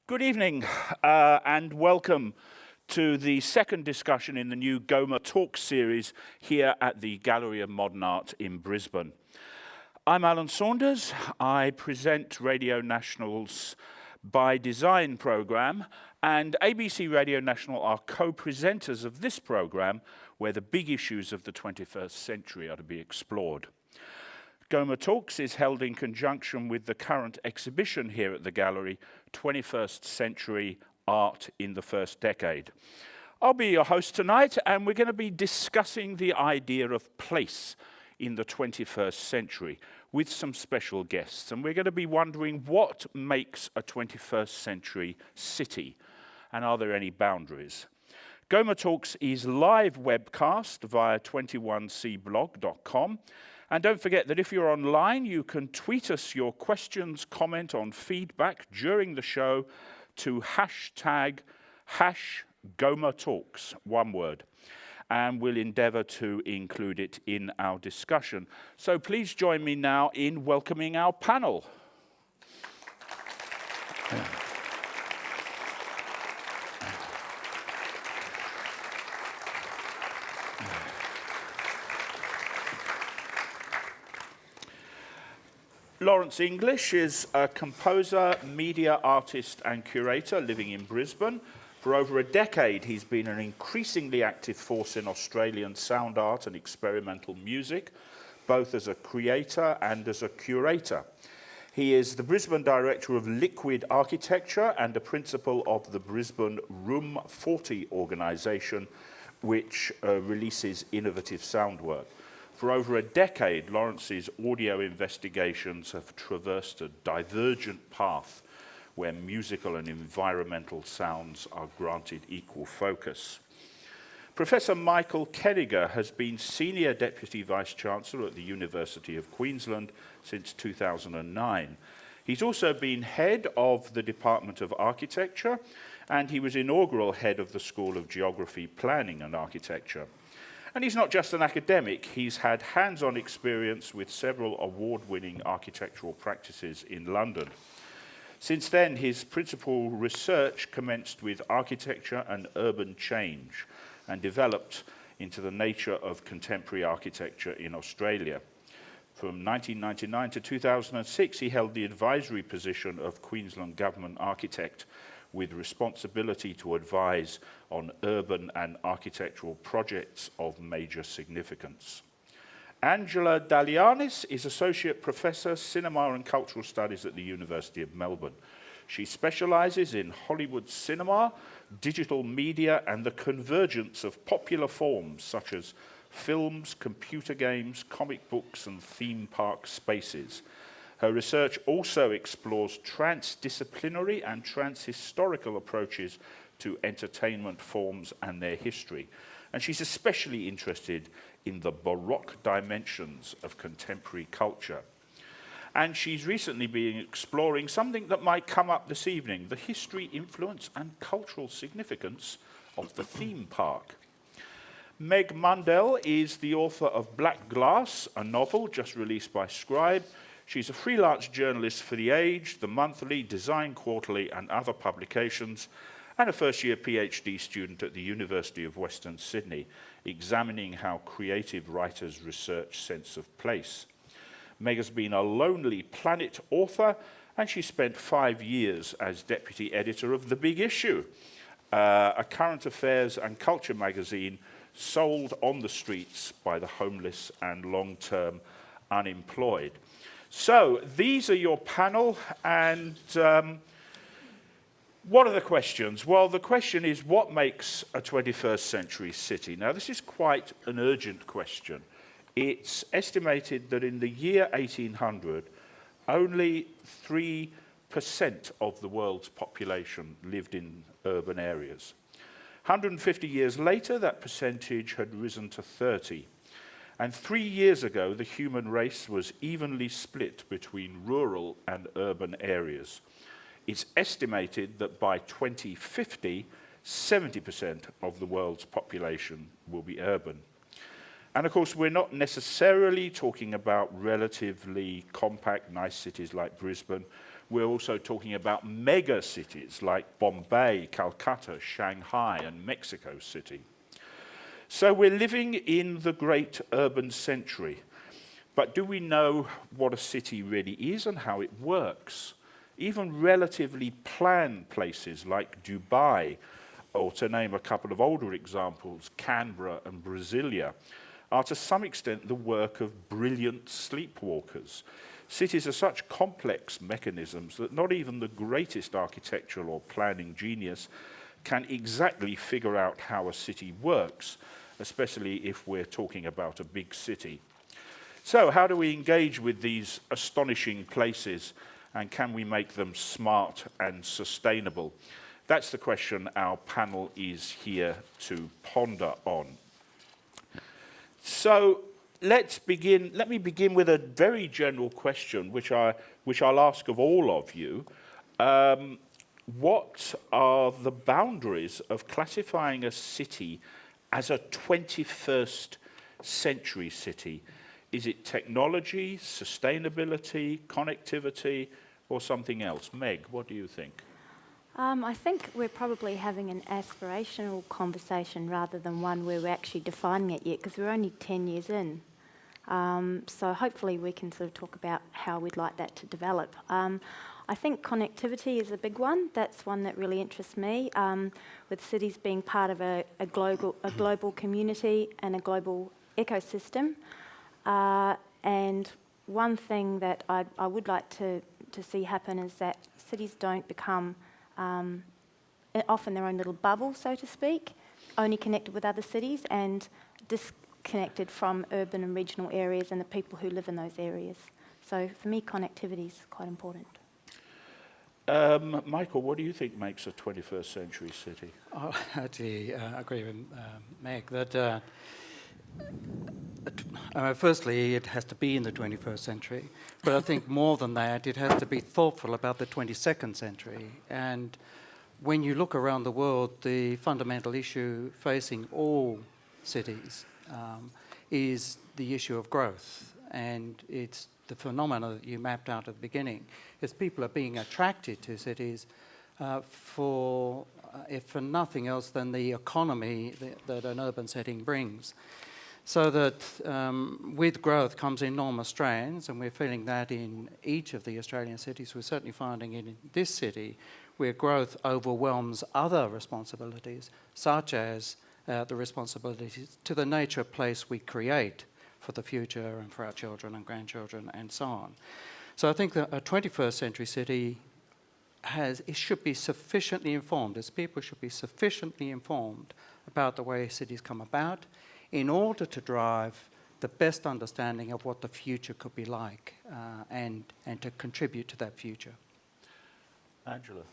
Good evening and welcome to the second discussion in the new GoMA TALKS series here at the Gallery of Modern Art in Brisbane. I'm Alan Saunders. I present Radio National's By Design programme, and ABC Radio National are co-presenters of this programme where the big issues of the 21st century are to be explored. GoMA Talks is held in conjunction with the current exhibition here at the gallery, 21st Century Art in the First Decade. I'll be your host tonight, and we're going to be discussing the idea of place in the 21st century with some special guests. And we're going to be wondering what makes a 21st century city, and are there any boundaries? GoMA Talks is live webcast via 21cblog.com. And don't forget that if you're online, you can tweet us your questions, comment on feedback during the show to #GoMaTalks, one word. And we'll endeavour to include it in our discussion. So please join me now in welcoming our panel. Lawrence English is a composer, media artist and curator living in Brisbane. For over a decade, he's been an increasingly active force in Australian sound art and experimental music, both as a creator and as a curator. He is the Brisbane Director of Liquid Architecture and a principal of the Brisbane Room 40 organisation, which releases innovative sound work. For over a decade, Lawrence's audio investigations have traversed a divergent path where musical and environmental sounds are granted equal focus. Professor Michael Kenniger has been Senior Deputy Vice-Chancellor at the University of Queensland since 2009. He's also been head of the Department of Architecture, and he was inaugural head of the School of Geography, Planning and Architecture. And he's not just an academic, he's had hands-on experience with several award-winning architectural practices in London. Since then, his principal research commenced with architecture and urban change and developed into the nature of contemporary architecture in Australia. From 1999 to 2006, he held the advisory position of Queensland Government Architect, with responsibility to advise on urban and architectural projects of major significance. Angela Dalianis is Associate Professor, Cinema and Cultural Studies at the University of Melbourne. She specialises in Hollywood cinema, digital media, and the convergence of popular forms such as films, computer games, comic books, and theme park spaces. Her research also explores transdisciplinary and transhistorical approaches to entertainment forms and their history. And she's especially interested in the Baroque dimensions of contemporary culture. And she's recently been exploring something that might come up this evening, the history, influence, and cultural significance of the theme park. Meg Mundell is the author of Black Glass, a novel just released by Scribe. She's a freelance journalist for The Age, The Monthly, Design Quarterly, and other publications, and a first-year PhD student at the University of Western Sydney, examining how creative writers research sense of place. Meg has been a Lonely Planet author, and she spent 5 years as deputy editor of The Big Issue, a current affairs and culture magazine sold on the streets by the homeless and long-term unemployed. So these are your panel, and what are the questions? Well, the question is, what makes a 21st century city? Now, this is quite an urgent question. It's estimated that in the year 1800, only 3% of the world's population lived in urban areas. 150 years later, that percentage had risen to 30. And 3 years ago, the human race was evenly split between rural and urban areas. It's estimated that by 2050, 70% of the world's population will be urban. And of course, we're not necessarily talking about relatively compact, nice cities like Brisbane. We're also talking about mega cities like Bombay, Calcutta, Shanghai, and Mexico City. So we're living in the great urban century. But do we know what a city really is and how it works? Even relatively planned places like Dubai, or to name a couple of older examples, Canberra and Brasilia, are to some extent the work of brilliant sleepwalkers. Cities are such complex mechanisms that not even the greatest architectural or planning genius can exactly figure out how a city works, especially if we're talking about a big city. So how do we engage with these astonishing places, and can we make them smart and sustainable? That's the question our panel is here to ponder on. So let me begin with a very general question, which I'll ask of all of you. What are the boundaries of classifying a city as a 21st century city? Is it technology, sustainability, connectivity, or something else? Meg, what do you think? I think we're probably having an aspirational conversation rather than one where we're actually defining it yet, because we're only 10 years in. So hopefully we can sort of talk about how we'd like that to develop. I think connectivity is a big one. That's one that really interests me, with cities being part of a global community and a global ecosystem. And one thing that I would like to see happen is that cities don't become often their own little bubble, so to speak, only connected with other cities and disconnected from urban and regional areas and the people who live in those areas. So for me, connectivity is quite important. Michael, what do you think makes a 21st century city? I actually agree with Meg that firstly, it has to be in the 21st century, but I think more than that, it has to be thoughtful about the 22nd century. And when you look around the world, the fundamental issue facing all cities is the issue of growth. And it's the phenomena that you mapped out at the beginning, is people are being attracted to cities if for nothing else than the economy that an urban setting brings. So that with growth comes enormous strains, and we're feeling that in each of the Australian cities. We're certainly finding it in this city, where growth overwhelms other responsibilities, such as the responsibilities to the nature place we create for the future and for our children and grandchildren and so on. So I think that a 21st century city should be sufficiently informed, its people should be sufficiently informed about the way cities come about, in order to drive the best understanding of what the future could be like and to contribute to that future. Angela?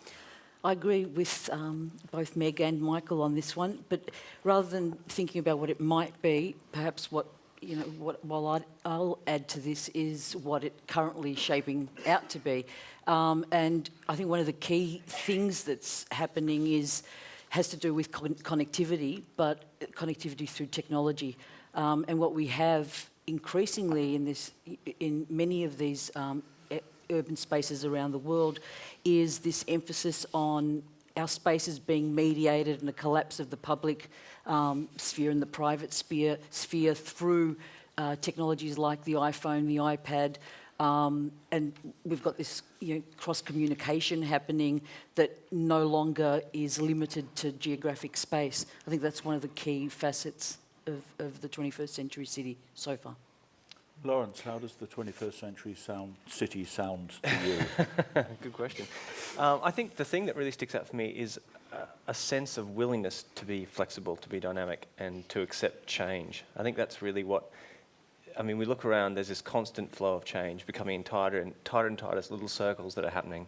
I agree with both Meg and Michael on this one, but rather than thinking about what it might be, perhaps I'll add to this is what it currently shaping out to be. And I think one of the key things that's happening has to do with connectivity, but connectivity through technology. And what we have increasingly in many of these urban spaces around the world is this emphasis on our spaces being mediated and the collapse of the public sphere and the private sphere through technologies like the iPhone, the iPad, and we've got this cross-communication happening that no longer is limited to geographic space. I think that's one of the key facets of the 21st century city so far. Lawrence, how does the 21st century city sound to you? Good question. I think the thing that really sticks out for me is a sense of willingness to be flexible, to be dynamic, and to accept change. I think that's really we look around, there's this constant flow of change, becoming tighter and tighter little circles that are happening.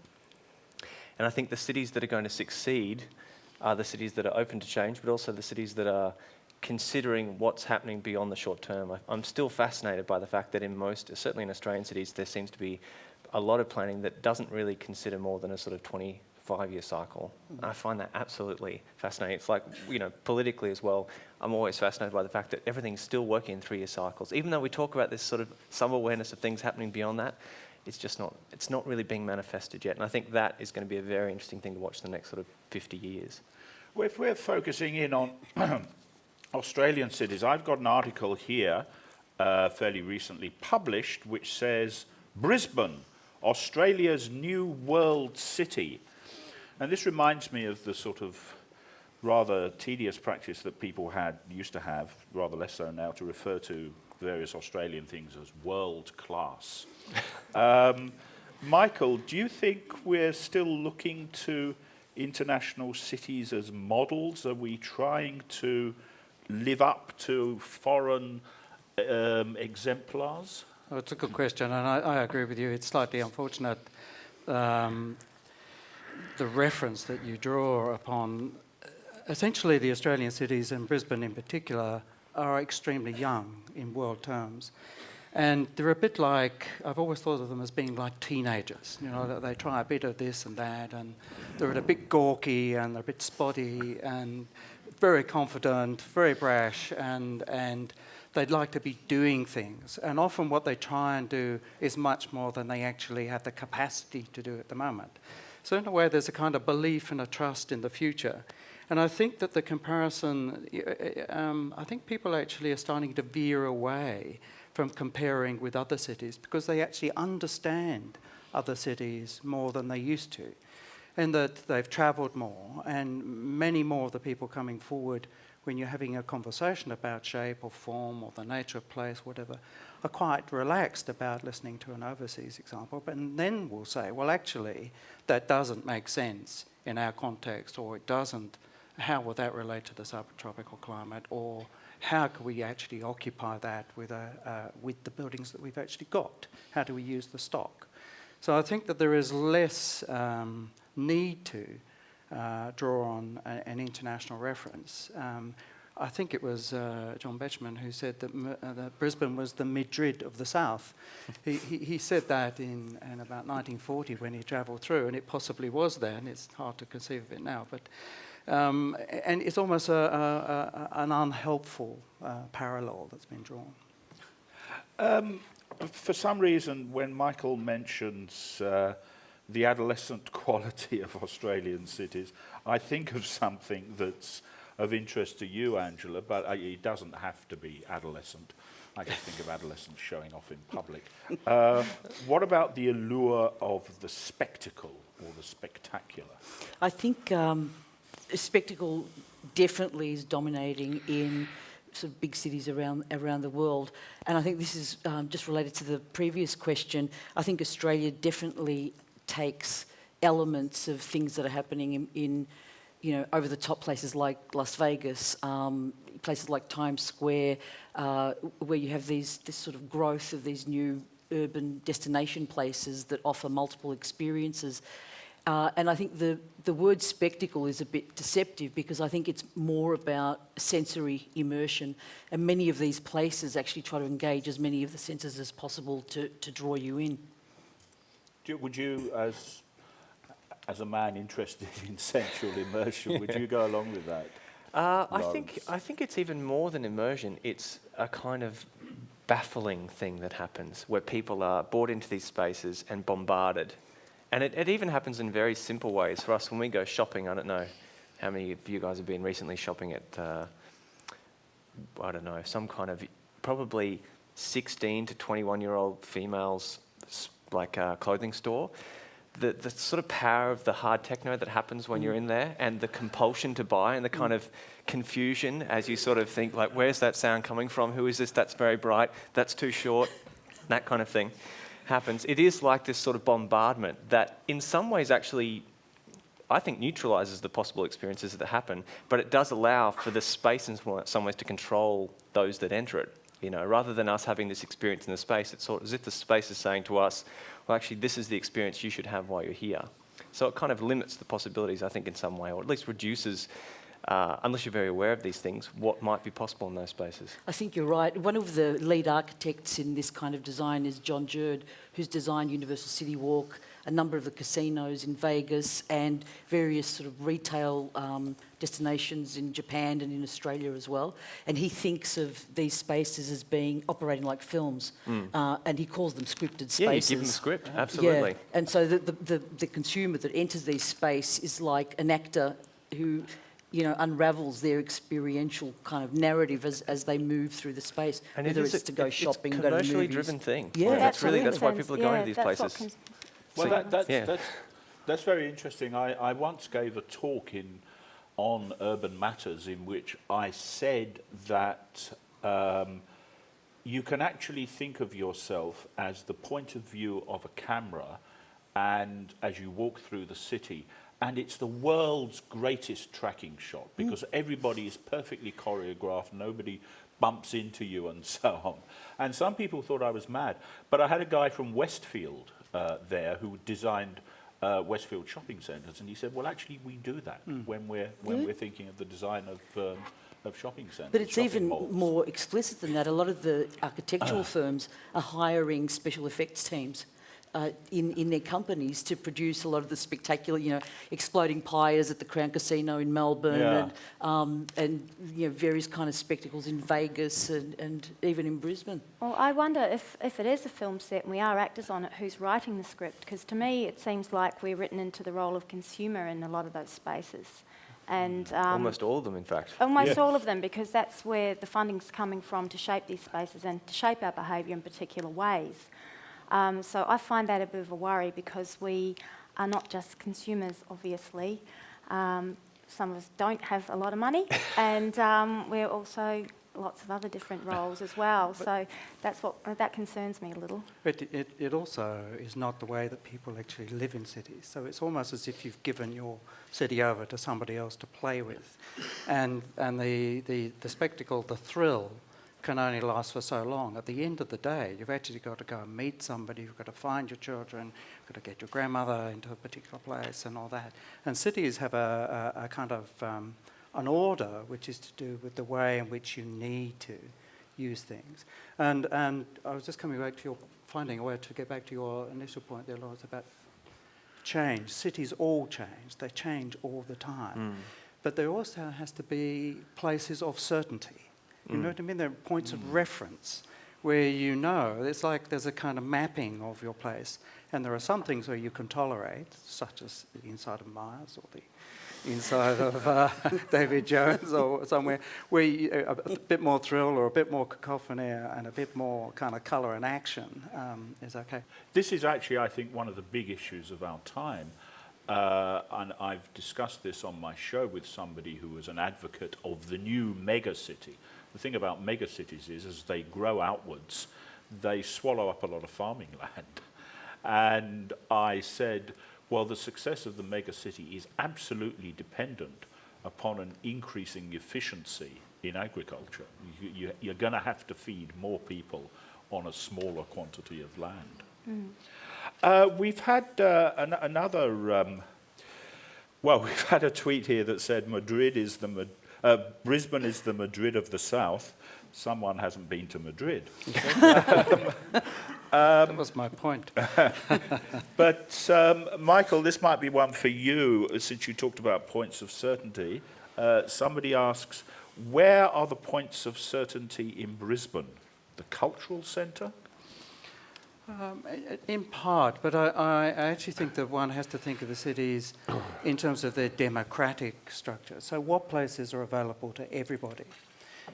And I think the cities that are going to succeed are the cities that are open to change, but also the cities that are considering what's happening beyond the short term. I'm still fascinated by the fact that certainly in Australian cities, there seems to be a lot of planning that doesn't really consider more than a sort of 25-year cycle. And I find that absolutely fascinating. It's like, politically as well, I'm always fascinated by the fact that everything's still working in 3-year cycles. Even though we talk about this sort of some awareness of things happening beyond that, it's just not, it's not really being manifested yet. And I think that is going to be a very interesting thing to watch the next sort of 50 years. Well, if we're focusing in on Australian cities, I've got an article here, fairly recently published, which says Brisbane, Australia's new world city. And this reminds me of the sort of rather tedious practice that people used to have, rather less so now, to refer to various Australian things as world class. Michael, do you think we're still looking to international cities as models? Are we trying to live up to foreign exemplars? Oh, it's a good question, and I agree with you. It's slightly unfortunate the reference that you draw upon. Essentially, the Australian cities, and Brisbane in particular, are extremely young in world terms. And they're a bit like, I've always thought of them as being like teenagers. You know, they try a bit of this and that, and they're a bit gawky and they're a bit spotty and very confident, very brash, and they'd like to be doing things. And often what they try and do is much more than they actually have the capacity to do at the moment. So in a way, there's a kind of belief and a trust in the future. And I think that the comparison, I think people actually are starting to veer away from comparing with other cities because they actually understand other cities more than they used to. And that they've travelled more, and many more of the people coming forward when you're having a conversation about shape or form or the nature of place, whatever, are quite relaxed about listening to an overseas example, but then we'll say, well, actually, that doesn't make sense in our context, or it doesn't. How will that relate to the subtropical climate, or how can we actually occupy that with the buildings that we've actually got? How do we use the stock? So I think that there is less need to draw on an international reference. I think it was John Betjeman who said that Brisbane was the Madrid of the South. He said that in about 1940 when he travelled through, and it possibly was there, and it's hard to conceive of it now. But and it's almost an unhelpful parallel that's been drawn. For some reason, when Michael mentions the adolescent quality of Australian cities, I think of something that's of interest to you, Angela, but it doesn't have to be adolescent. I just think of adolescents showing off in public. What about the allure of the spectacle or the spectacular? I think spectacle definitely is dominating in sort of big cities around the world. And I think this is just related to the previous question. I think Australia definitely takes elements of things that are happening in you know, over the top places like Las Vegas, places like Times Square, where you have this sort of growth of these new urban destination places that offer multiple experiences. And I think the word spectacle is a bit deceptive because I think it's more about sensory immersion, and many of these places actually try to engage as many of the senses as possible to draw you in. Would you, as a man interested in sensual immersion, would you go along with that? I think it's even more than immersion. It's a kind of baffling thing that happens where people are brought into these spaces and bombarded. And it even happens in very simple ways. For us, when we go shopping, I don't know how many of you guys have been recently shopping at, I don't know, some kind of probably 16 to 21-year-old females like clothing store. The sort of power of the hard techno that happens when you're in there, and the compulsion to buy, and the kind of confusion as you sort of think, like, where's that sound coming from? Who is this? That's very bright. That's too short. That kind of thing happens. It is like this sort of bombardment that in some ways actually, I think, neutralises the possible experiences that happen, but it does allow for the space in some ways to control those that enter it. You know, rather than us having this experience in the space, it's sort of as if the space is saying to us, well, actually, this is the experience you should have while you're here. So it kind of limits the possibilities, I think, in some way, or at least reduces, unless you're very aware of these things, what might be possible in those spaces. I think you're right. One of the lead architects in this kind of design is John Jerd, who's designed Universal City Walk, a number of the casinos in Vegas and various sort of retail destinations in Japan and in Australia as well. And he thinks of these spaces as being operating like films, and he calls them scripted spaces. Yeah, you give them a script, absolutely. Yeah. And so the consumer that enters these space is like an actor who, you know, unravels their experiential kind of narrative as they move through the space, And whether it is it's to go shopping, it's go to commercially movies. driven thing. Yeah. that's why people are going to these that's what places. Well, Yeah. that's very interesting. I once gave a talk on urban matters in which I said that you can actually think of yourself as the point of view of a camera, and as you walk through the city, and it's the world's greatest tracking shot because everybody is perfectly choreographed, nobody bumps into you and so on. And some people thought I was mad, but I had a guy from Westfield there who designed Westfield shopping centres, and he said, well, actually, we do that when we're thinking of the design of shopping centres. But it's shopping even malls. more explicit than that. A lot of the architectural firms are hiring special effects teams in their companies to produce a lot of the spectacular, you know, exploding pyres at the Crown Casino in Melbourne, and you know, various kind of spectacles in Vegas and even in Brisbane. Well, I wonder if it is a film set and we are actors on it, who's writing the script? Because to me, it seems like we're written into the role of consumer in a lot of those spaces. And Almost all of them, in fact. almost all of them, because that's where the funding's coming from to shape these spaces and to shape our behaviour in particular ways. So I find that a bit of a worry because we are not just consumers, obviously. Some of us don't have a lot of money, and we're also lots of other different roles as well. So that concerns me a little. But it also is not the way that people actually live in cities. So it's almost as if you've given your city over to somebody else to play with. And the spectacle, the thrill, can only last for so long. At the end of the day, you've actually got to go and meet somebody, you've got to find your children, you've got to get your grandmother into a particular place and all that. And cities have a kind of an order which is to do with the way in which you need to use things. And I was just coming back to finding a way to get back to your initial point there, Lawrence, about change. Cities all change. They change all the time. But there also has to be places of certainty. You know what I mean? There are points of reference where you know, it's like there's a kind of mapping of your place, and there are some things where you can tolerate, such as the inside of Mars or the inside of David Jones or somewhere, where a bit more thrill or a bit more cacophony and a bit more kind of colour and action is okay. This is actually, I think, one of the big issues of our time. And I've discussed this on my show with somebody who was an advocate of the new megacity. The thing about megacities is, as they grow outwards, they swallow up a lot of farming land. And I said, well, the success of the megacity is absolutely dependent upon an increasing efficiency in agriculture. You're going to have to feed more people on a smaller quantity of land. We've had another... we've had a tweet here that said Brisbane is the Madrid of the South. Someone hasn't been to Madrid. That was my point. But, Michael, this might be one for you, since you talked about points of certainty. Somebody asks, where are the points of certainty in Brisbane? The cultural centre? In part, but I actually think that one has to think of the cities in terms of their democratic structure. So what places are available to everybody?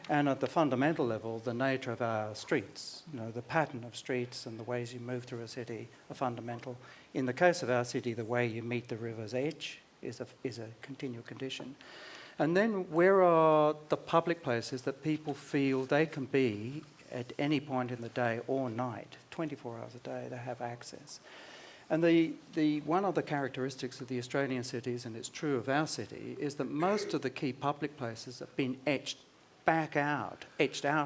And at the fundamental level, the nature of our streets, you know, the pattern of streets and the ways you move through a city are fundamental. In the case of our city, the way you meet the river's edge is a continual condition. And then where are the public places that people feel they can be at any point in the day or night, 24 hours a day, they have access. And the one of the characteristics of the Australian cities, and it's true of our city, is that most of the key public places have been etched out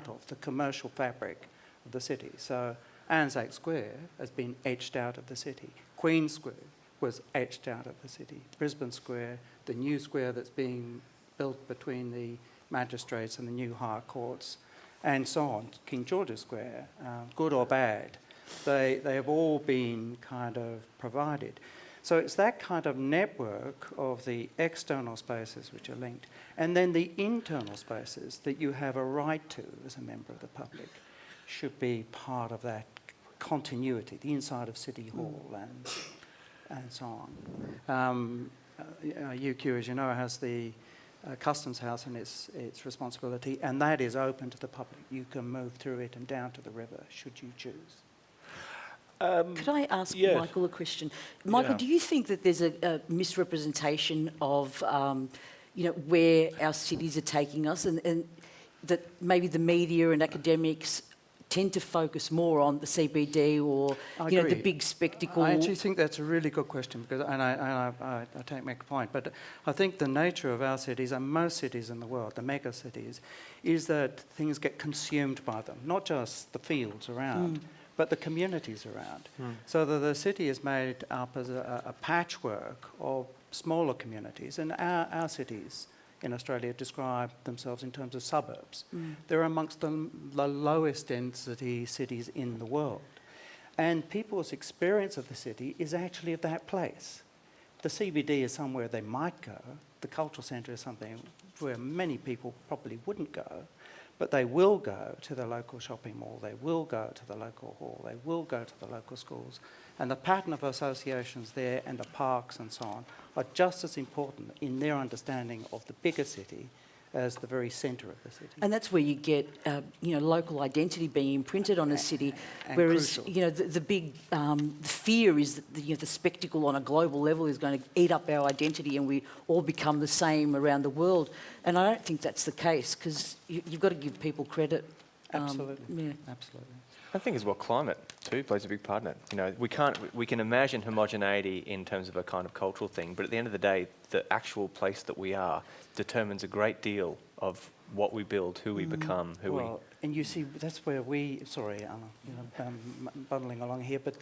of the commercial fabric of the city. So Anzac Square has been etched out of the city. Queen Square was etched out of the city. Brisbane Square, the new square that's being built between the magistrates and the new higher courts, and so on. King George's Square, good or bad. They have all been kind of provided. So it's that kind of network of the external spaces which are linked, and then the internal spaces that you have a right to as a member of the public should be part of that continuity, the inside of City Hall and so on. UQ, as you know, has the Customs House and its responsibility, and that is open to the public. You can move through it and down to the river, should you choose. Could I ask yes. Michael a question? Michael, Yeah. do you think that there's a misrepresentation of, where our cities are taking us, and that maybe the media and academics tend to focus more on the CBD or the agree. big spectacle? I actually think that's a really good question, because, and I take my point, but I think the nature of our cities and most cities in the world, the mega cities, is that things get consumed by them, not just the fields around, but the communities around. So that the city is made up as a patchwork of smaller communities, and our cities in Australia describe themselves in terms of suburbs. They're amongst the lowest density cities in the world. And people's experience of the city is actually of that place. The CBD is somewhere they might go. The cultural centre is something where many people probably wouldn't go, but they will go to the local shopping mall, they will go to the local hall, they will go to the local schools. And the pattern of associations there and the parks and so on are just as important in their understanding of the bigger city as the very centre of the city. And that's where you get, local identity being imprinted on a city, and whereas, crucial. the big fear is that the spectacle on a global level is going to eat up our identity and we all become the same around the world. And I don't think that's the case, because you've got to give people credit. Absolutely, Yeah. absolutely. I think as well, climate too plays a big part in it. We can imagine homogeneity in terms of a kind of cultural thing, but at the end of the day, the actual place that we are determines a great deal of what we build, who we become, And you see, that's where sorry, Anna, bundling along here, but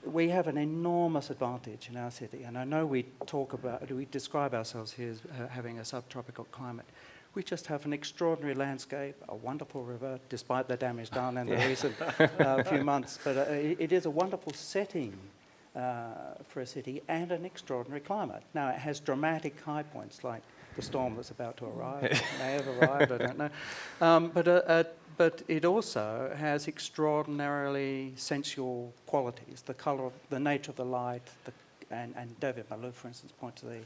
we have an enormous advantage in our city, and I know we describe ourselves here as having a subtropical climate. We just have an extraordinary landscape, a wonderful river, despite the damage done in the recent few months. But it is a wonderful setting for a city and an extraordinary climate. Now, it has dramatic high points, like the storm that's about to arrive. It may have arrived, I don't know. But it also has extraordinarily sensual qualities, the colour, the nature of the light, and David Malouf, for instance, points to the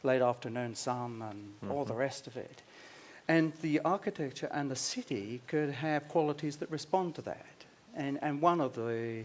late afternoon sun and all the rest of it. And the architecture and the city could have qualities that respond to that. And one of the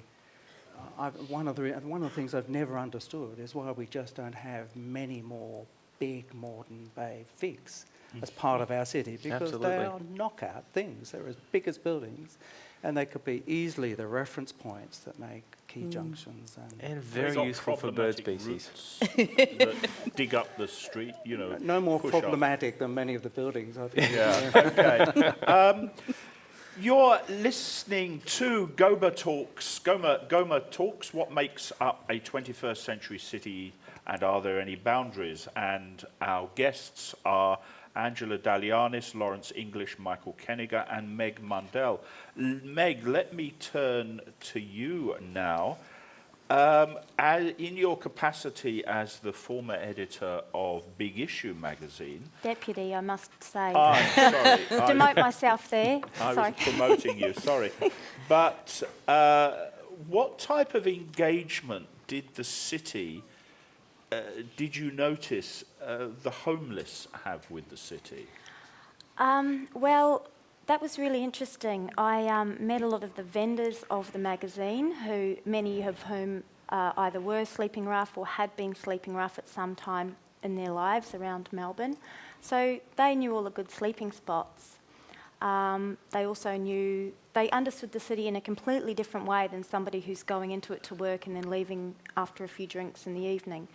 things I've never understood is why we just don't have many more big modern bay figs as part of our city, because they are knockout things. They're as big as buildings, and they could be easily the reference points that make key junctions. and very useful for bird species. That dig up the street, No more push up. problematic than many of the buildings, I think. Yeah, okay. You're listening to GoMA Talks, what makes up a 21st century city, and are there any boundaries? And our guests are Angela Dalianis, Lawrence English, Michael Kenniger, and Meg Mundell. Meg, let me turn to you now. In your capacity as the former editor of Big Issue magazine... Deputy, I must say. Sorry. Demote myself there. I Sorry. was promoting you, sorry. But what type of engagement did the city, did you notice the homeless have with the city? Well, that was really interesting. I met a lot of the vendors of the magazine, many of whom either were sleeping rough or had been sleeping rough at some time in their lives around Melbourne. So they knew all the good sleeping spots. They understood the city in a completely different way than somebody who's going into it to work and then leaving after a few drinks in the evening.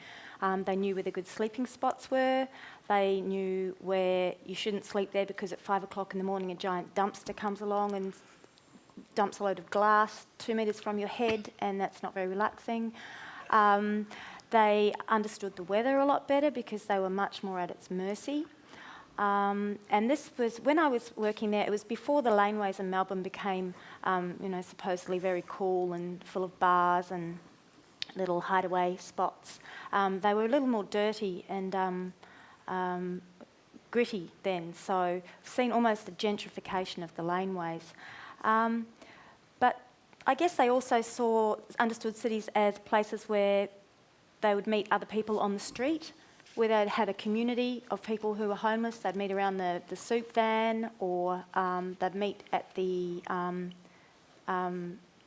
They knew where the good sleeping spots were. They knew where you shouldn't sleep there because at 5 o'clock in the morning a giant dumpster comes along and dumps a load of glass 2 metres from your head, and that's not very relaxing. They understood the weather a lot better because they were much more at its mercy. And this was, when I was working there, it was before the Laneways in Melbourne became, supposedly very cool and full of bars and little hideaway spots. They were a little more dirty and gritty then, so I've seen almost a gentrification of the Laneways. But I guess they also understood cities as places where they would meet other people on the street, where they'd had a community of people who were homeless. They'd meet around the soup van, or they'd meet at the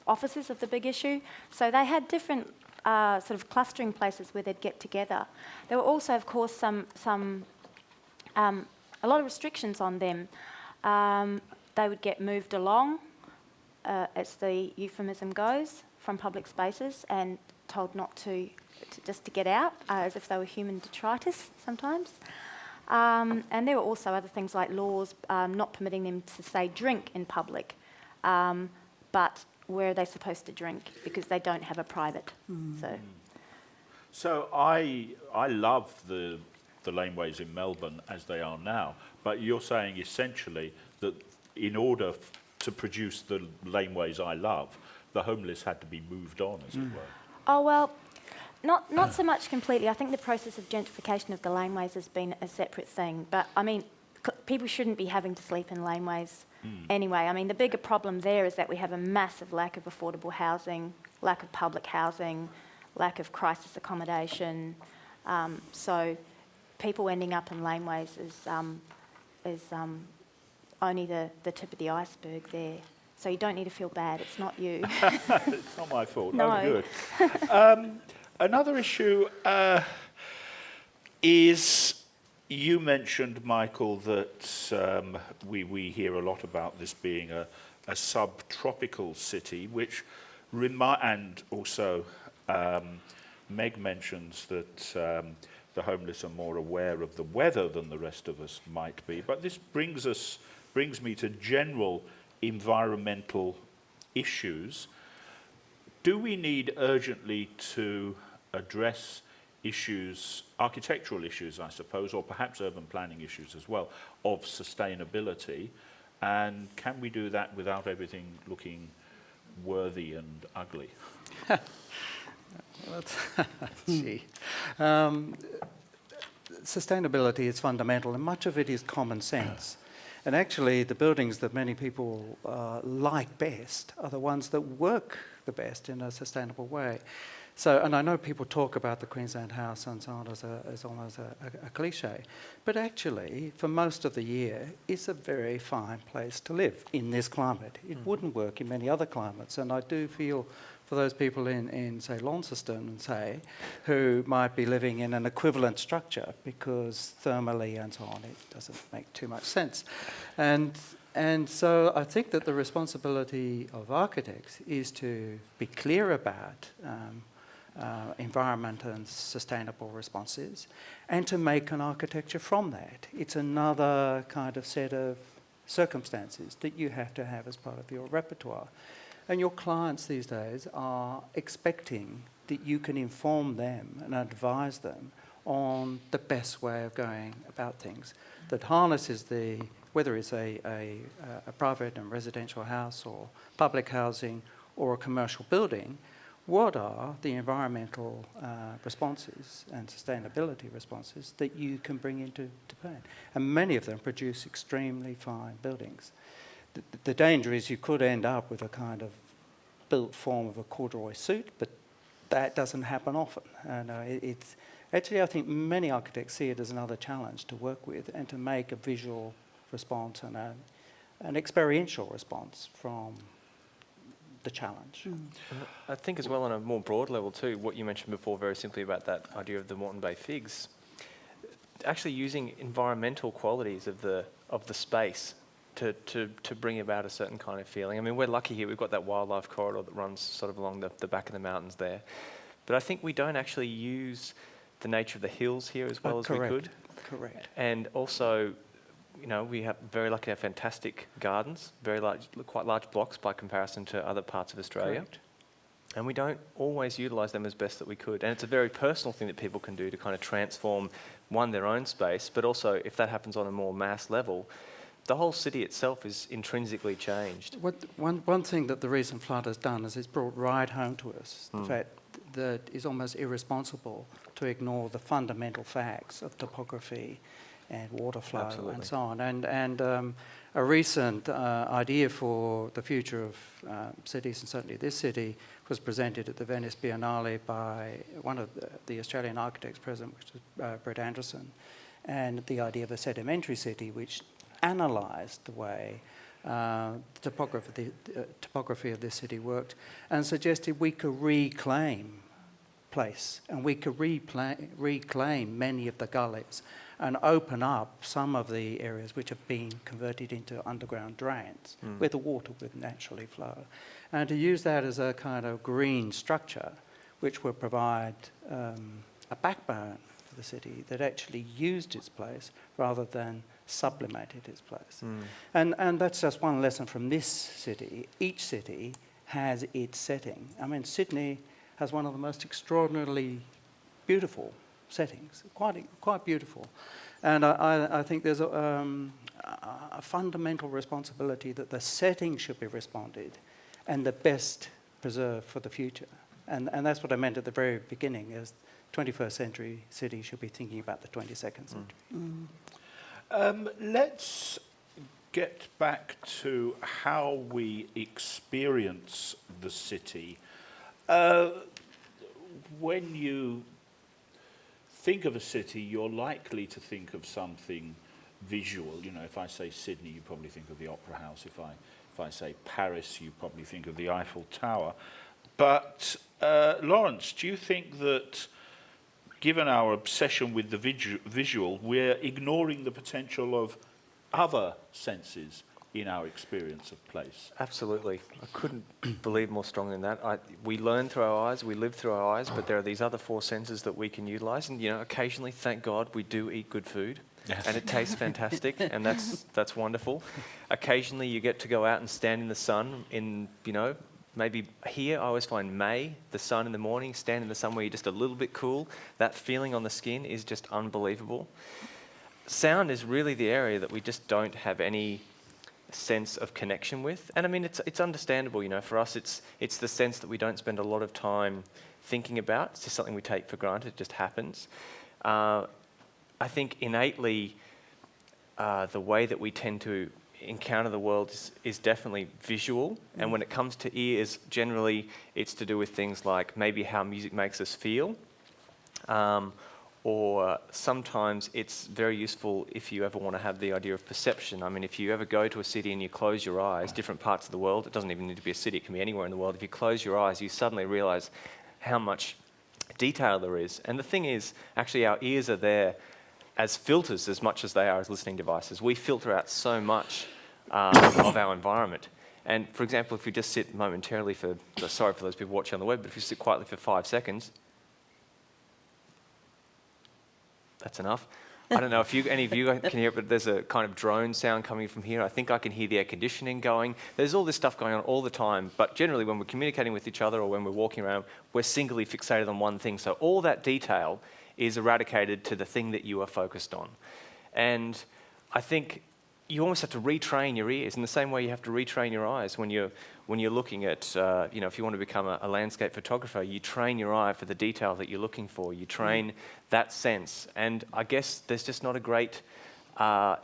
offices of the Big Issue. So they had different sort of clustering places where they'd get together. There were also, of course, a lot of restrictions on them. They would get moved along, as the euphemism goes, from public spaces and told not to just to get out, as if they were human detritus sometimes. And there were also other things like laws not permitting them to, say, drink in public, but where are they supposed to drink? Because they don't have a private. So I love the laneways in Melbourne as they are now, but you're saying essentially that in order to produce the laneways I love, the homeless had to be moved on, as it were. Oh, well, not so much completely. I think the process of gentrification of the laneways has been a separate thing. But, I mean, people shouldn't be having to sleep in laneways anyway. I mean, the bigger problem there is that we have a massive lack of affordable housing, lack of public housing, lack of crisis accommodation. So people ending up in laneways is only the tip of the iceberg there. So you don't need to feel bad. It's not you. It's not my fault. No. Oh, good. Another issue is, you mentioned, Michael, that we hear a lot about this being a subtropical city, which and also Meg mentions that the homeless are more aware of the weather than the rest of us might be. But this brings me to general environmental issues. Do we need urgently to address issues, architectural issues, I suppose, or perhaps urban planning issues as well, of sustainability? And can we do that without everything looking worthy and ugly? Gee. Sustainability is fundamental, and much of it is common sense. And actually, the buildings that many people like best are the ones that work the best in a sustainable way. So, and I know people talk about the Queensland House and so on as almost a cliche, but actually, for most of the year, it's a very fine place to live in this climate. It wouldn't work in many other climates, and I do feel for those people in say, Launceston, say, who might be living in an equivalent structure because thermally and so on, it doesn't make too much sense. And so I think that the responsibility of architects is to be clear about environment and sustainable responses, and to make an architecture from that. It's another kind of set of circumstances that you have to have as part of your repertoire. And your clients these days are expecting that you can inform them and advise them on the best way of going about things, that harnesses whether it's a private and residential house or public housing or a commercial building, what are the environmental responses and sustainability responses that you can bring into plan? And many of them produce extremely fine buildings. The danger is you could end up with a kind of built form of a corduroy suit, but that doesn't happen often. And it's actually, I think many architects see it as another challenge to work with and to make a visual response and an experiential response from the challenge. I think as well on a more broad level too, what you mentioned before very simply about that idea of the Moreton Bay figs, actually using environmental qualities of the space to bring about a certain kind of feeling. I mean, we're lucky here, we've got that wildlife corridor that runs sort of along the back of the mountains there. But I think we don't actually use the nature of the hills here as well as we could. Correct. And also, you know, we have very lucky to have fantastic gardens, very large, quite large blocks by comparison to other parts of Australia. Correct. And we don't always utilise them as best that we could. And it's a very personal thing that people can do to kind of transform, one, their own space, but also if that happens on a more mass level, the whole city itself is intrinsically changed. One thing that the recent flood has done is it's brought right home to us the fact that it's almost irresponsible to ignore the fundamental facts of topography and water flow Absolutely. and so on. And a recent idea for the future of cities, and certainly this city, was presented at the Venice Biennale by one of the Australian architects present, which is Brett Anderson, and the idea of a sedimentary city, which analysed the way topography of this city worked, and suggested we could reclaim place and we could reclaim many of the gullies and open up some of the areas which have been converted into underground drains where the water would naturally flow, and to use that as a kind of green structure which would provide a backbone for the city that actually used its place rather than sublimated its place. And that's just one lesson from this city. Each city has its setting. I mean, Sydney has one of the most extraordinarily beautiful settings, quite beautiful. And I think there's a fundamental responsibility that the setting should be responded and the best preserved for the future. And that's what I meant at the very beginning, is 21st century cities should be thinking about the 22nd century. Let's get back to how we experience the city. When you think of a city, you're likely to think of something visual. You know, if I say Sydney, you probably think of the Opera House. If I say Paris, you probably think of the Eiffel Tower. But Lawrence, do you think that, given our obsession with the visual, we're ignoring the potential of other senses in our experience of place? Absolutely. I couldn't believe more strongly than that. We learn through our eyes, we live through our eyes, but there are these other four senses that we can utilise. And, you know, occasionally, thank God, we do eat good food. Yes. And it tastes fantastic, and that's wonderful. Occasionally, you get to go out and stand in the sun in, you know, maybe here I always find May, the sun in the morning, stand in the sun where you're just a little bit cool. That feeling on the skin is just unbelievable. Sound is really the area that we just don't have any sense of connection with. And I mean, it's understandable, you know, for us it's the sense that we don't spend a lot of time thinking about. It's just something we take for granted, it just happens. I think innately the way that we tend to encounter the world is definitely visual, and when it comes to ears, generally it's to do with things like maybe how music makes us feel, or sometimes it's very useful if you ever want to have the idea of perception. I mean, if you ever go to a city and you close your eyes, different parts of the world, it doesn't even need to be a city, it can be anywhere in the world. If you close your eyes, you suddenly realise how much detail there is. And the thing is, actually our ears are there as filters as much as they are as listening devices. We filter out so much of our environment. And for example, if we just sit momentarily sorry for those people watching on the web, but if you sit quietly for 5 seconds, that's enough. I don't know if any of you can hear it, but there's a kind of drone sound coming from here. I think I can hear the air conditioning going. There's all this stuff going on all the time, but generally when we're communicating with each other or when we're walking around, we're singly fixated on one thing. So all that detail is eradicated to the thing that you are focused on. And I think you almost have to retrain your ears in the same way you have to retrain your eyes when you're looking at, you know, if you want to become a landscape photographer, you train your eye for the detail that you're looking for. You train that sense. And I guess there's just not a great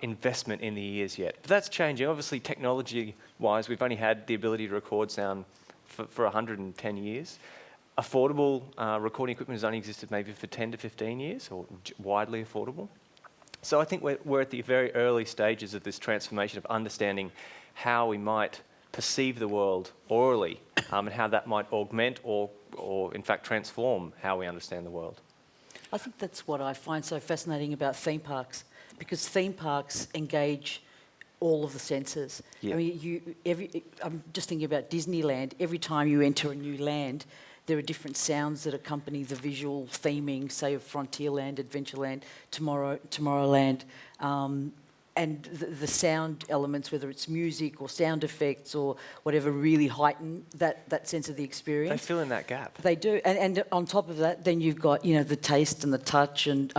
investment in the ears yet. But that's changing. Obviously, technology-wise, we've only had the ability to record sound for 110 years. Affordable recording equipment has only existed maybe for 10 to 15 years, or widely affordable. So I think we're at the very early stages of this transformation of understanding how we might perceive the world orally, and how that might augment or in fact transform how we understand the world. I think that's what I find so fascinating about theme parks, because theme parks engage all of the senses. Yeah. I mean, I'm just thinking about Disneyland. Every time you enter a new land, there are different sounds that accompany the visual theming, say of Frontierland, Adventureland, Tomorrowland, and the sound elements, whether it's music or sound effects or whatever, really heighten that sense of the They experience. fill in that gap. They do, and on top of that, then you've got the taste and the touch and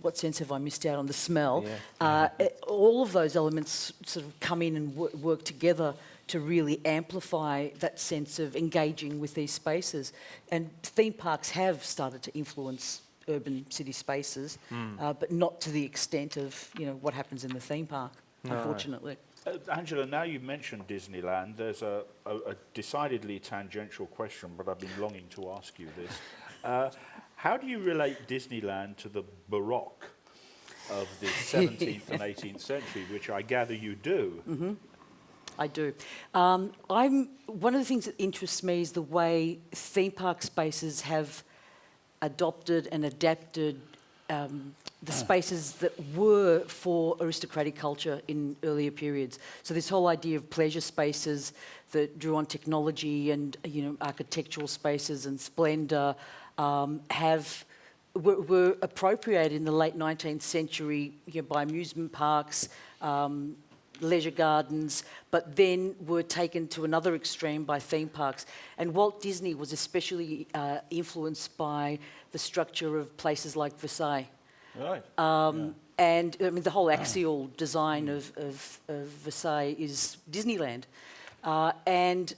what sense have I missed out on? The smell. Yeah. All of those elements sort of come in and work together to really amplify that sense of engaging with these spaces. And theme parks have started to influence urban city spaces, but not to the extent of what happens in the theme park, unfortunately. Angela, now you've mentioned Disneyland, there's a decidedly tangential question, but I've been longing to ask you this. How do you relate Disneyland to the Baroque of the 17th and 18th century, which I gather you do? Mm-hmm. I do. One of the things that interests me is the way theme park spaces have adopted and adapted the spaces that were for aristocratic culture in earlier periods. So this whole idea of pleasure spaces that drew on technology and architectural spaces and splendour were appropriated in the late 19th century by amusement parks, leisure gardens, but then were taken to another extreme by theme parks. And Walt Disney was especially influenced by the structure of places like Versailles. Right. And I mean, the whole axial design of Versailles is Disneyland. And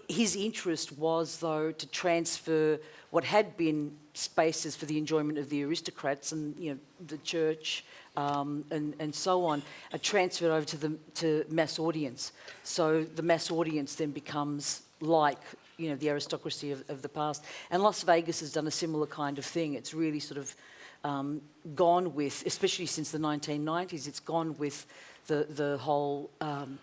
his interest was, though, to transfer what had been spaces for the enjoyment of the aristocrats and the church and so on, are transferred over to mass audience. So the mass audience then becomes like the aristocracy of the past. And Las Vegas has done a similar kind of thing. It's really sort of gone with, especially since the 1990s, it's gone with the whole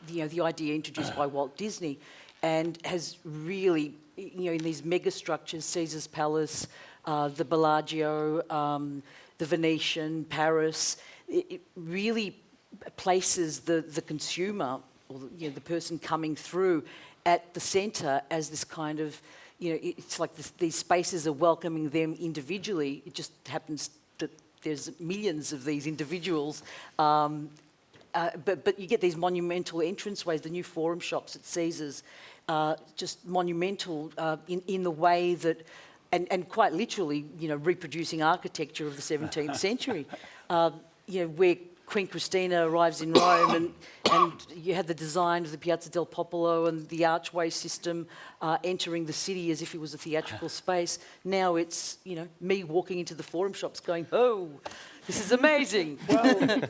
the idea introduced by Walt Disney, and has really in these mega structures, Caesar's Palace, the Bellagio, the Venetian, Paris. It really places the consumer or the person coming through at the centre as this kind of, it's like these spaces are welcoming them individually. It just happens that there's millions of these individuals. But you get these monumental entranceways, the new forum shops at Caesars, just monumental in the way that, and quite literally, reproducing architecture of the 17th century. Where Queen Christina arrives in Rome, and you had the design of the Piazza del Popolo and the archway system entering the city as if it was a theatrical space. Now it's me walking into the forum shops going, oh, this is amazing. Well,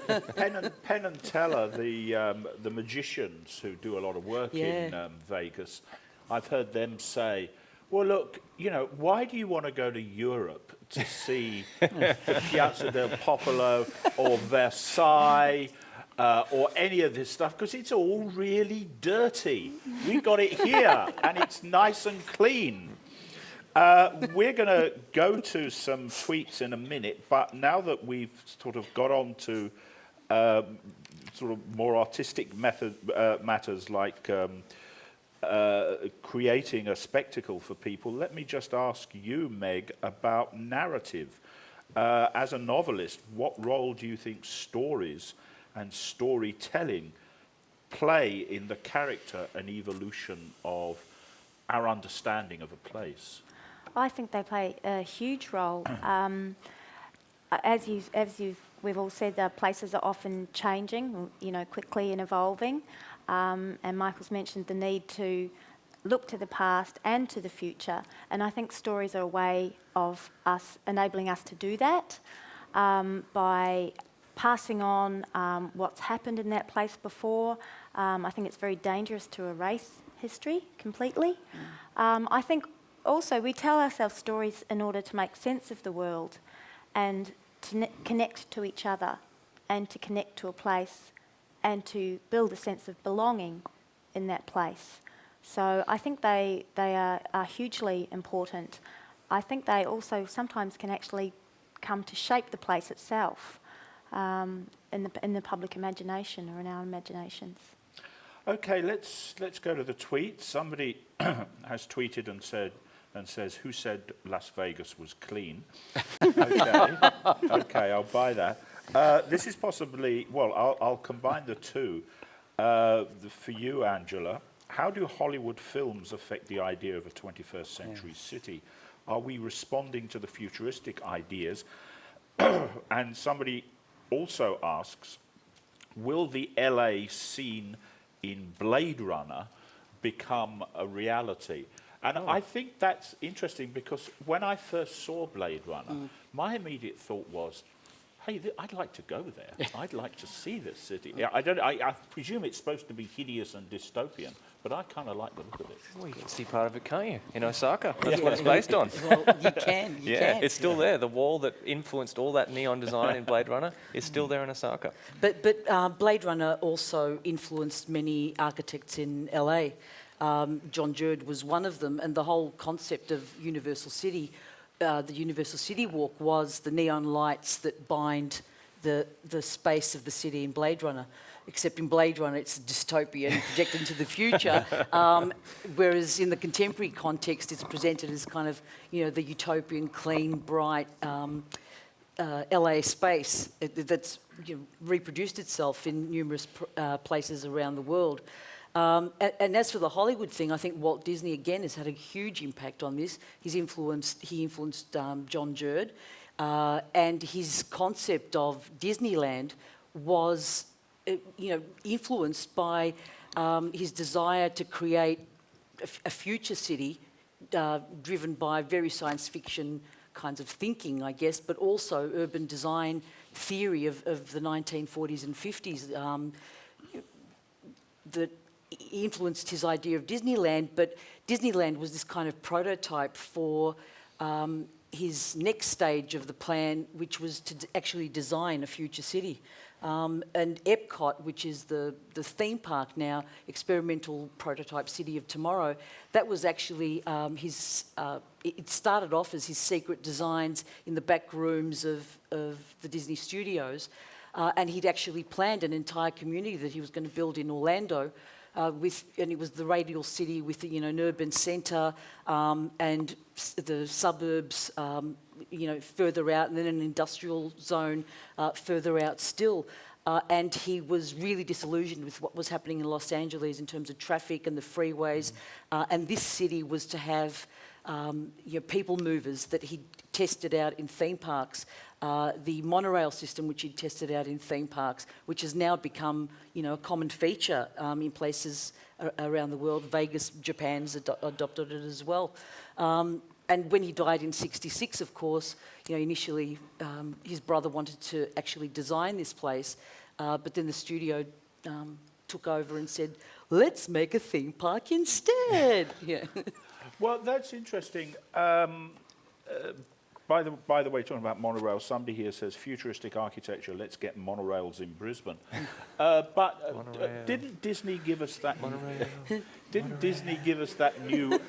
Penn and Teller, the magicians who do a lot of work in Vegas, I've heard them say, well, look, why do you want to go to Europe to see the Piazza del Popolo or Versailles or any of this stuff? Because it's all really dirty. We've got it here, and it's nice and clean. We're going to go to some tweets in a minute, but now that we've sort of got on to sort of more artistic matters like creating a spectacle for people, let me just ask you, Meg, about narrative. As a novelist, what role do you think stories and storytelling play in the character and evolution of our understanding of a place? I think they play a huge role. We've all said, the places are often changing, quickly and evolving. And Michael's mentioned the need to look to the past and to the future. And I think stories are a way of enabling us to do that by passing on what's happened in that place before. I think it's very dangerous to erase history completely. I think also we tell ourselves stories in order to make sense of the world and to connect to each other and to connect to a place and to build a sense of belonging in that place. So I think they are hugely important. I think they also sometimes can actually come to shape the place itself in the public imagination or in our imaginations. Okay, let's go to the tweet. Somebody has tweeted and says, "Who said Las Vegas was clean?" Okay, I'll buy that. This is possibly, well, I'll combine the two. For you, Angela, how do Hollywood films affect the idea of a 21st century city? Are we responding to the futuristic ideas? And somebody also asks, will the LA scene in Blade Runner become a reality? And I think that's interesting because when I first saw Blade Runner, my immediate thought was, hey, I'd like to go there. I'd like to see this city. Yeah, I presume it's supposed to be hideous and dystopian, but I kind of like the look of it. Well, you can see part of it, can't you? In Osaka. That's what it's based on. Well, you can. It's still there. The wall that influenced all that neon design in Blade Runner is still there in Osaka. But Blade Runner also influenced many architects in LA. John Jerd was one of them, and the whole concept of Universal City, the Universal City Walk, was the neon lights that bind the space of the city in Blade Runner. Except in Blade Runner, it's a dystopia and projected into the future, whereas in the contemporary context, it's presented as kind of, the utopian, clean, bright LA space that's reproduced itself in numerous places around the world. And as for the Hollywood thing, I think Walt Disney, again, has had a huge impact on this. He influenced John Jerd, and his concept of Disneyland was, influenced by his desire to create a future city driven by very science fiction kinds of thinking, I guess, but also urban design theory of the 1940s and 50s that influenced his idea of Disneyland. But Disneyland was this kind of prototype for his next stage of the plan, which was to actually design a future city. And Epcot, which is the theme park now, experimental prototype city of tomorrow, that was actually it started off as his secret designs in the back rooms of the Disney studios. And he'd actually planned an entire community that he was going to build in Orlando, and it was the radial city with an urban centre and the suburbs further out, and then an industrial zone further out still. And he was really disillusioned with what was happening in Los Angeles in terms of traffic and the freeways. And this city was to have people movers that he tested out in theme parks. The monorail system, which he'd tested out in theme parks, which has now become, a common feature in places around the world. Vegas, Japan's adopted it as well. And when he died in '66, of course, initially his brother wanted to actually design this place, but then the studio took over and said, let's make a theme park instead. Well, that's interesting. By the way, talking about monorail, somebody here says futuristic architecture. Let's get monorails in Brisbane. But didn't Disney give us that? Didn't Disney give us that new?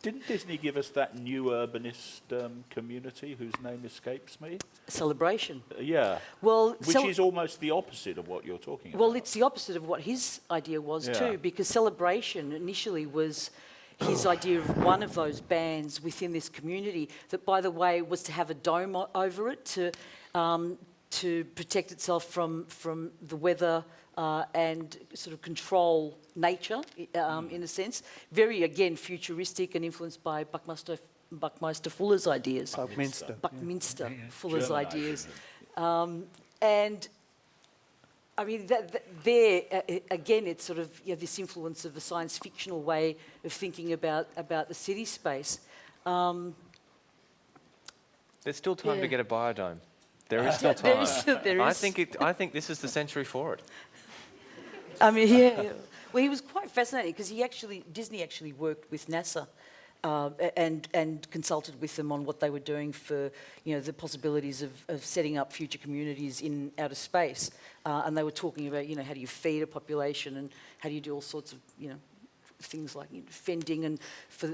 Didn't Disney give us that new urbanist community whose name escapes me? Celebration. Yeah. Well, which is almost the opposite of what you're talking about. Well, it's the opposite of what his idea was too, because Celebration initially was his idea of one of those bands within this community that, by the way, was to have a dome over it to protect itself from the weather and sort of control nature in a sense. Very, again, futuristic and influenced by Buckminster Fuller's ideas. Buckminster Fuller's German ideas. And I mean, there again, it's sort of this influence of a science fictional way of thinking about the city space. There's still time to get a biodome. There is still time. There is. I think this is the century for it. I mean, yeah. Well, he was quite fascinating because Disney actually worked with NASA. And consulted with them on what they were doing for, the possibilities of setting up future communities in outer space. And they were talking about, how do you feed a population and how do you do all sorts of, things like fending and for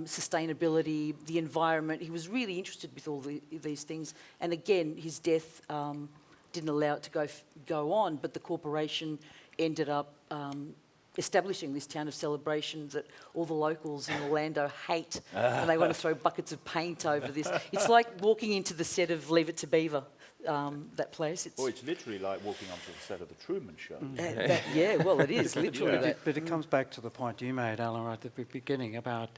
sustainability, the environment. He was really interested with all these things. And again, his death didn't allow it to go on, but the corporation ended up establishing this town of celebrations that all the locals in Orlando hate, and they want to throw buckets of paint over this. It's like walking into the set of Leave It to Beaver, that place. It's literally like walking onto the set of the Truman Show. Yeah, well, it is literally that. But it comes back to the point you made, Alan, right at the beginning about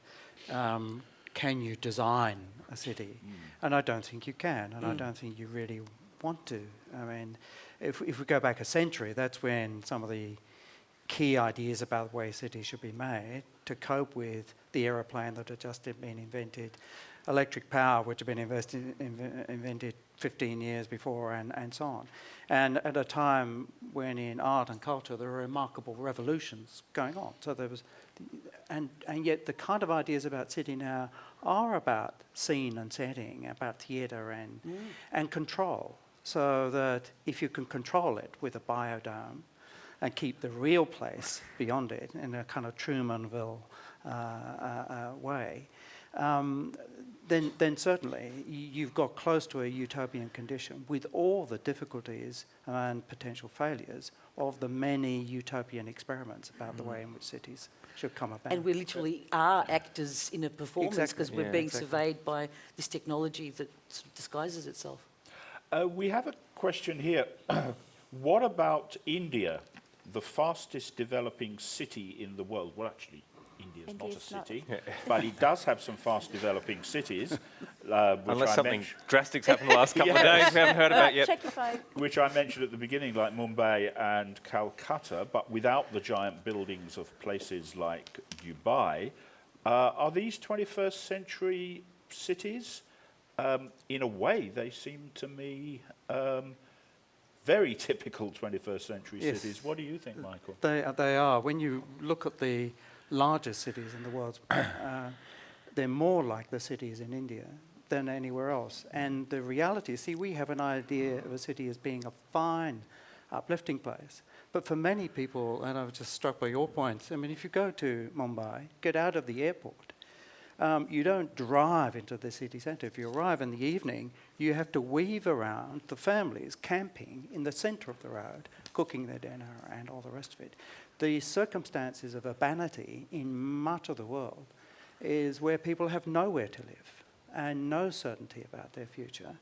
can you design a city? And I don't think you can, and I don't think you really want to. I mean, if we go back a century, that's when some of the key ideas about the way cities should be made to cope with the aeroplane that had just been invented, electric power, which had been invented 15 years before, and so on. And at a time when in art and culture there were remarkable revolutions going on. So there was, and yet the kind of ideas about city now are about scene and setting, about theatre and control. So that if you can control it with a biodome and keep the real place beyond it in a kind of Trumanville way, then certainly you've got close to a utopian condition with all the difficulties and potential failures of the many utopian experiments about the way in which cities should come about. And we literally are actors in a performance because we're being surveyed by this technology that sort of disguises itself. We have a question here. What about India, the fastest developing city in the world? Well, actually, India's not a city, but it does have some fast developing cities. Unless something drastic's happened the last couple of days we haven't heard about yet. Check your phone. Which I mentioned at the beginning, like Mumbai and Calcutta, but without the giant buildings of places like Dubai. Are these 21st century cities? In a way, they seem to me very typical 21st century cities. What do you think, Michael? They are. When you look at the largest cities in the world, they're more like the cities in India than anywhere else. And the reality, see, we have an idea of a city as being a fine, uplifting place. But for many people, and I was just struck by your point, I mean, if you go to Mumbai, get out of the airport, you don't drive into the city centre. If you arrive in the evening, you have to weave around the families camping in the centre of the road, cooking their dinner and all the rest of it. The circumstances of urbanity in much of the world is where people have nowhere to live and no certainty about their future.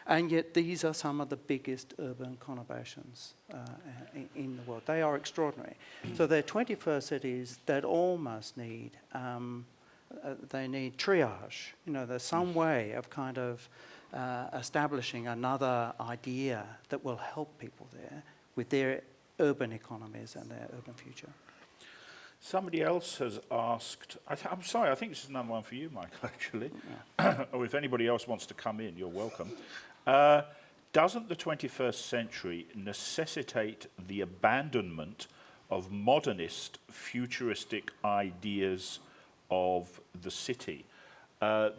And yet these are some of the biggest urban conurbations in the world. They are extraordinary. So they're 21st cities that almost need they need triage. You know, there's some way of kind of establishing another idea that will help people there with their urban economies and their urban future. Somebody else has asked, I'm sorry, I think this is another one for you, Michael, actually. Or if anybody else wants to come in, you're welcome. Doesn't the 21st century necessitate the abandonment of modernist, futuristic ideas of the city?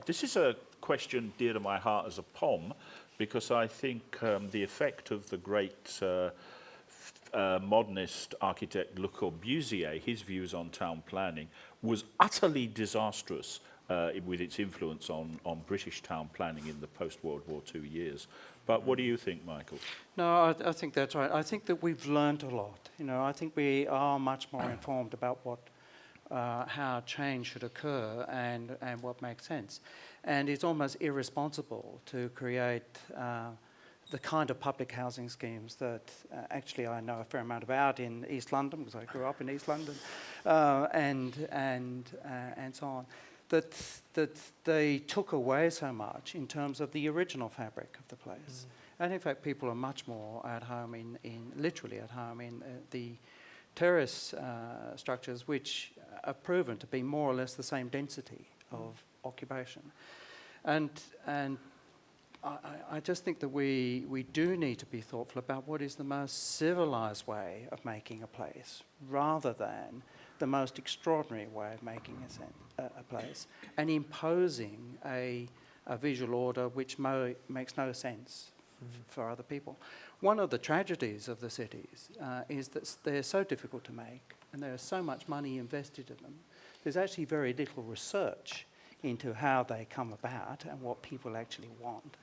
This is a question dear to my heart as a POM, because I think the effect of the great modernist architect Le Corbusier, his views on town planning, was utterly disastrous with its influence on British town planning in the post-World War II years. But what do you think, Michael? No, I think that's right. I think that we've learned a lot. You know, I think we are much more informed about what how change should occur and what makes sense. And it's almost irresponsible to create the kind of public housing schemes that actually I know a fair amount about in East London, because I grew up in East London, and so on, that they took away so much in terms of the original fabric of the place. And in fact, people are much more at home literally at home in the terrace structures, which are proven to be more or less the same density of occupation. And I just think that we do need to be thoughtful about what is the most civilised way of making a place, rather than the most extraordinary way of making a place, and imposing a visual order which makes no sense for other people. One of the tragedies of the cities is that they're so difficult to make, and there is so much money invested in them. There's actually very little research into how they come about and what people actually want.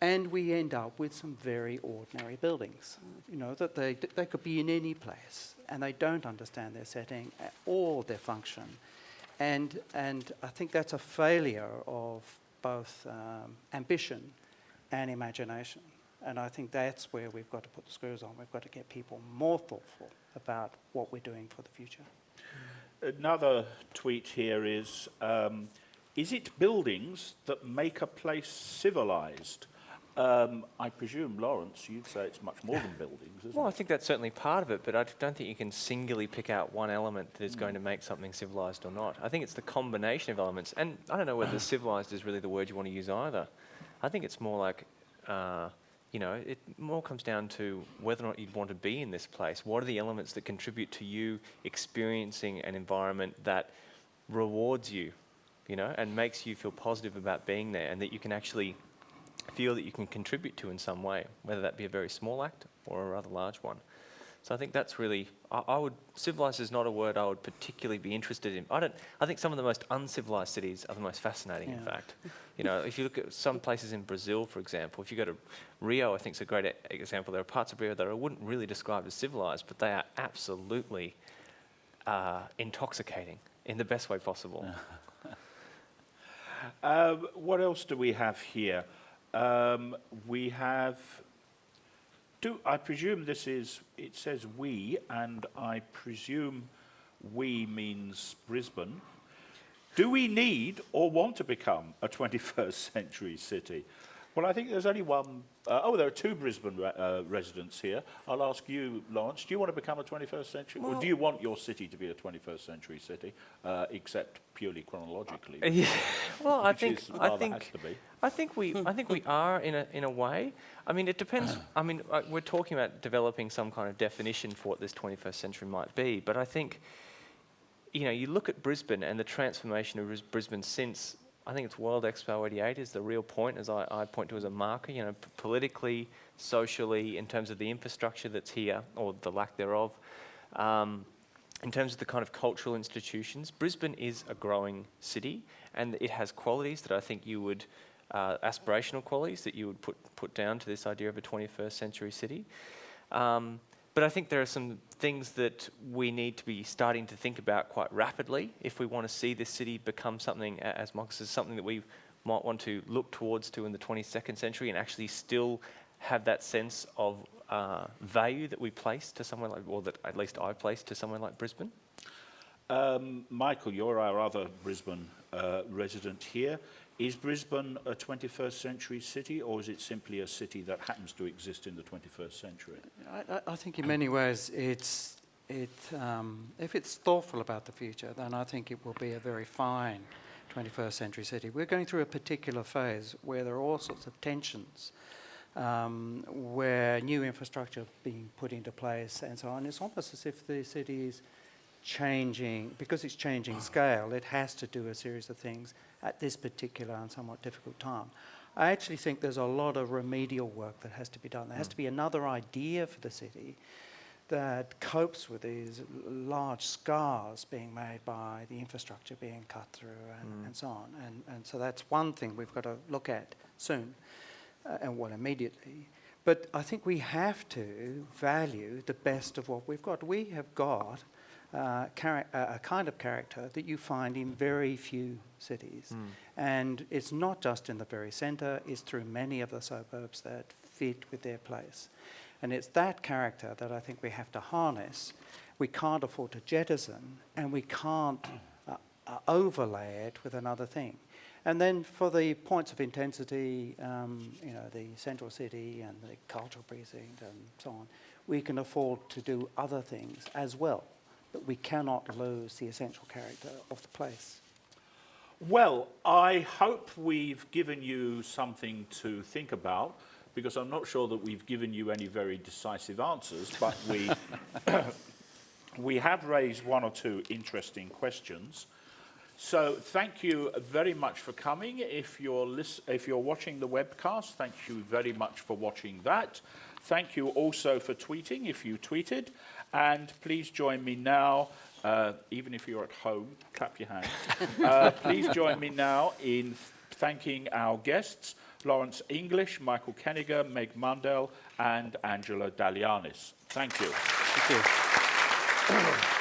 And we end up with some very ordinary buildings, that they could be in any place, and they don't understand their setting or their function. And I think that's a failure of both ambition and imagination. And I think that's where we've got to put the screws on. We've got to get people more thoughtful about what we're doing for the future. Another tweet here is it buildings that make a place civilised? I presume, Lawrence, you'd say it's much more than buildings, isn't Well, I it? think that's certainly part of it, but I don't think you can singularly pick out one element that is going to make something civilised or not. I think it's the combination of elements, and I don't know whether civilised is really the word you want to use either. I think it's more like, it more comes down to whether or not you'd want to be in this place. What are the elements that contribute to you experiencing an environment that rewards you, and makes you feel positive about being there, and that you can actually feel that you can contribute to in some way, whether that be a very small act or a rather large one. So I think that's really, civilised is not a word I would particularly be interested in. I think some of the most uncivilised cities are the most fascinating, in fact. If you look at some places in Brazil, for example, if you go to Rio, I think it's a great example. There are parts of Rio that I wouldn't really describe as civilised, but they are absolutely intoxicating in the best way possible. What else do we have here? We have... I presume it says we, and I presume we means Brisbane. Do we need or want to become a 21st century city? Well, I think there's only one... there are two Brisbane residents here. I'll ask you, Lawrence, do you want to become a 21st century... or do you want your city to be a 21st century city, except purely chronologically? Yeah. Well, I Has to be. think we are in a way. I mean, it depends. I mean, we're talking about developing some kind of definition for what this 21st century might be. But I think, you look at Brisbane and the transformation of Brisbane since, I think it's World Expo 88 is the real point, as I point to as a marker. Politically, socially, in terms of the infrastructure that's here or the lack thereof. In terms of the kind of cultural institutions, Brisbane is a growing city, and it has qualities that I think you would, aspirational qualities that you would put down to this idea of a 21st century city. But I think there are some things that we need to be starting to think about quite rapidly if we want to see this city become something, as Marcus says, something that we might want to look towards to in the 22nd century and actually still have that sense of value that we place to somewhere like, or that at least I place to somewhere like Brisbane. Michael, you're our other Brisbane resident here. Is Brisbane a 21st century city, or is it simply a city that happens to exist in the 21st century? I think in many ways if it's thoughtful about the future, then I think it will be a very fine 21st century city. We're going through a particular phase where there are all sorts of tensions, where new infrastructure being put into place and so on. It's almost as if the city is changing, because it's changing scale, it has to do a series of things at this particular and somewhat difficult time. I actually think there's a lot of remedial work that has to be done. There has to be another idea for the city that copes with these large scars being made by the infrastructure being cut through and so on. And so that's one thing we've got to look at soon, immediately. But I think we have to value the best of what we've got. We have got a kind of character that you find in very few cities. And it's not just in the very centre, it's through many of the suburbs that fit with their place. And it's that character that I think we have to harness. We can't afford to jettison, and we can't overlay it with another thing. And then for the points of intensity, the central city and the cultural precinct and so on, we can afford to do other things as well. But we cannot lose the essential character of the place. Well, I hope we've given you something to think about, because I'm not sure that we've given you any very decisive answers, but we have raised one or two interesting questions. So thank you very much for coming. If you're watching the webcast, thank you very much for watching that. Thank you also for tweeting, if you tweeted. And please join me now, even if you're at home, clap your hands. Please join me now in thanking our guests, Lawrence English, Michael Kenniger, Meg Mundell, and Angela Dalianis. Thank you. Thank you.